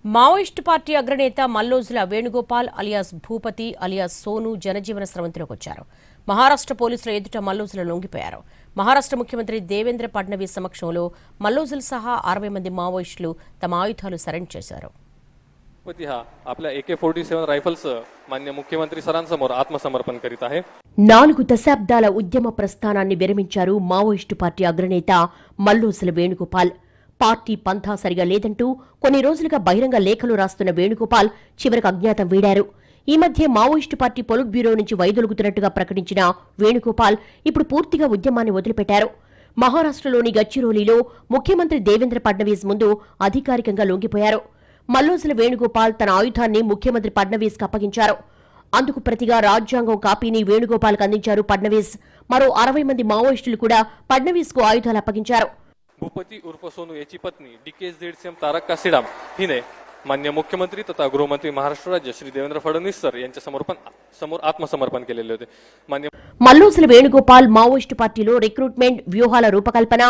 Maoist party అగ్రనేత Mallojula Venugopal alias Bhupathi alias Sonu జనజీవన స్రవంతిలోకి వచ్చారు. మహారాష్ట్ర పోలీసుల ఎదుట మల్లోజుల లొంగిపోయారు. మహారాష్ట్ర ముఖ్యమంత్రి దేవేంద్ర ఫడ్నవీస్ సమక్షంలో మల్లోజులు సహా 60 మంది మావోయిస్టులు తమ ఆయుధాలు సరెండర్ చేశారు. आपल्या AK-47 रायफल्स मान्य मुख्यमंत्री सरांसमोर आत्मसमर्पण करीत आहे. 4 దశాబ్దాల ఉద్యమ ప్రస్థానాన్ని విరమించారు మావోయిస్టు పార్టీ అగ్రనేత మల్లోజుల వేణుగోపాల్. పార్టీ పంథా సరిగా లేదంటూ కొన్ని రోజులుగా బహిరంగ లేఖలు రాస్తున్న వేణుగోపాల్ చివరకు అజ్ఞాతం వీడారు. ఈ మధ్య మావోయిస్టు పార్టీ పొలిట్ బ్యూరో నుంచి వైదొలుగుతున్నట్టుగా ప్రకటించిన వేణుగోపాల్ ఇప్పుడు పూర్తిగా ఉద్యమాన్ని వదిలిపెట్టారు. మహారాష్ట్రలోని గచ్చిరోలీలో ముఖ్యమంత్రి దేవేంద్ర ఫడ్నవీస్ ముందు అధికారికంగా లొంగిపోయారు. మల్లోజుల వేణుగోపాల్ తన ఆయుధాన్ని ముఖ్యమంత్రి ఫడ్నవీస్ కు అప్పగించారు. అందుకు ప్రతిగా రాజ్యాంగం కాపీని వేణుగోపాల్ కు అందించారు ఫడ్నవీస్. మరో 60 మంది మావోయిస్టులు కూడా ఫడ్నవీస్ కు ఆయుధాలు అప్పగించారు. भूपती उर्फ सोनू याची पत्नी DKSZCM तारक कासिडाम हिने मान्य मुख्यमंत्री तथा गृहमंत्री महाराष्ट्र राज्य श्री देवेंद्र फडणवीस सर यांच्या समोर आत्मसमर्पण केलेले होते. మల్లోజుల వేణుగోపాల్ మావోయిస్టు పార్టీలో రిక్రూట్మెంట్, వ్యూహాల రూపకల్పన,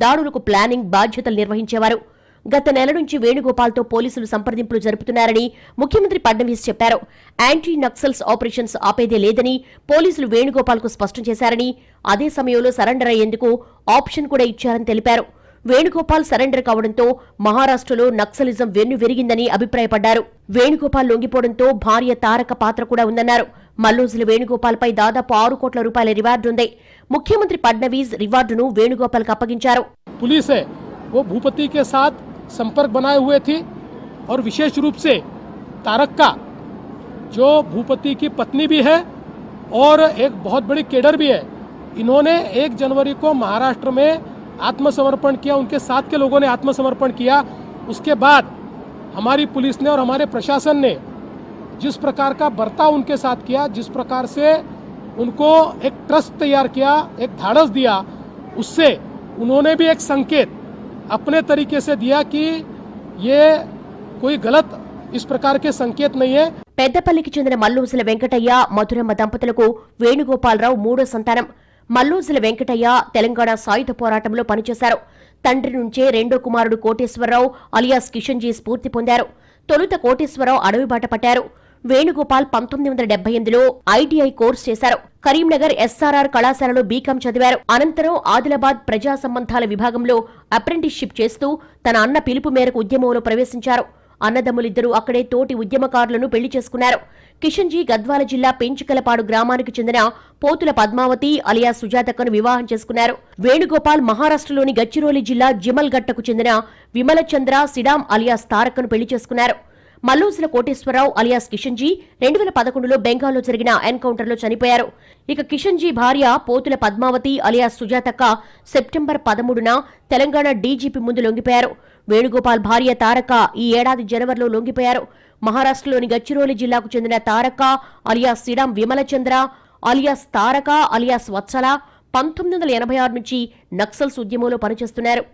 దాడులకు ప్లానింగ్ బాధ్యతలు నిర్వహించేవారు. గత నెల నుంచి వేణుగోపాల్తో పోలీసులు సంప్రదింపులు జరుపుతున్నారని ముఖ్యమంత్రి ఫడ్నవీస్ చెప్పారు. యాంటీ నక్సల్స్ ఆపరేషన్స్ ఆపేదే లేదని పోలీసులు వేణుగోపాల్కు స్పష్టం చేశారని, అదే సమయంలో సరెండర్ అయ్యేందుకు ఆప్షన్ కూడా ఇచ్చారని తెలిపారు. వేణుగోపాల్ సరెండర్ కావడంతో మహారాష్ట్రలో నక్సలిజం వెన్నువిరిగిందని అభిప్రాయపడ్డారు. వేణుగోపాల్ లొంగిపోవడంతో భార్య తారక పాత్ర కూడా ఉందన్నారు. మల్లోజుల వేణుగోపాల్ పై దాదాపు 6 కోట్ల రూపాయల రివార్డు ఉంది. ముఖ్యమంత్రి ఫడ్నవీస్ రివార్డును వేణుగోపాల్ కు అప్పగించారు. वो भूपति के साथ संपर्क बनाए हुए थी और विशेष रूप से तारक का जो भूपति की पत्नी भी है और एक बहुत बड़ी केडर भी है, इन्होंने 1 जनवरी को महाराष्ट्र में आत्मसमर्पण किया. उनके साथ के लोगों ने आत्मसमर्पण किया. उसके बाद हमारी पुलिस ने और हमारे प्रशासन ने जिस प्रकार का बर्ताव उनके साथ किया, जिस प्रकार से उनको एक ट्रस्ट तैयार किया, एक धाड़स दिया, उससे उन्होंने भी एक संकेत अपने तरीके से दिया कि ये कोई गलत इस प्रकार के संकेत नहीं है. పెద్దపల్లికి చెందిన మల్లోజుల వెంకటయ్య, మధురమ్మ దంపతులకు వేణుగోపాలరావు 3వ సంతానం. మల్లోజుల వెంకటయ్య తెలంగాణ సాయుధ పోరాటంలో పనిచేశారు. తండ్రి నుంచే రెండో కుమారుడు కోటేశ్వరరావు అలియాస్ కిషన్జీ స్ఫూర్తి పొందారు. తొలుత కోటేశ్వరరావు అడవి బాట పట్టారు. వేణుగోపాల్ 1978లో ఐటీఐ కోర్సు చేశారు. కరీంనగర్ SRR కళాశాలలో బీకాం చదివారు. అనంతరం ఆదిలాబాద్ ప్రజా సంబంధాల విభాగంలో అప్రెంటిస్షిప్ చేస్తూ తన అన్న పిలుపు మేరకు ఉద్యమంలో ప్రవేశించారు. అన్నదమ్ములిద్దరూ అక్కడే తోటి ఉద్యమకారులను పెళ్లి చేసుకున్నారు. కిషన్జీ గద్వాల జిల్లా పెంచికలపాడు గ్రామానికి చెందిన పోతుల పద్మావతి అలియాస్ సుజాతక్కను వివాహం చేసుకున్నారు. వేణుగోపాల్ మహారాష్ట్రలోని గచ్చిరోలి జిల్లా జిమల్గట్టకు చెందిన విమలచంద్ర సిడాం అలియాస్ తారక్ను పెళ్లి చేసుకున్నారు. మల్లోజుల కోటేశ్వరరావు అలియాస్ కిషన్జీ 2011లో బెంగాల్లో జరిగిన ఎన్కౌంటర్లో చనిపోయారు. ఇక కిషన్జీ భార్య పోతుల పద్మావతి అలియాస్ సుజాతక్క సెప్టెంబర్ 13న తెలంగాణ డీజీపీ ముందు లొంగిపోయారు. వేణుగోపాల్ భార్య తారక ఈ ఏడాది జనవరిలో లొంగిపోయారు. మహారాష్ట్రలోని గచ్చిరోలి జిల్లాకు చెందిన తారక అలియాస్ సిడాం విమలచంద్ర అలియాస్ తారక అలియాస్ వత్సల 1986 నుంచి నక్సల్స్ ఉద్యమంలో పనిచేస్తున్నారు.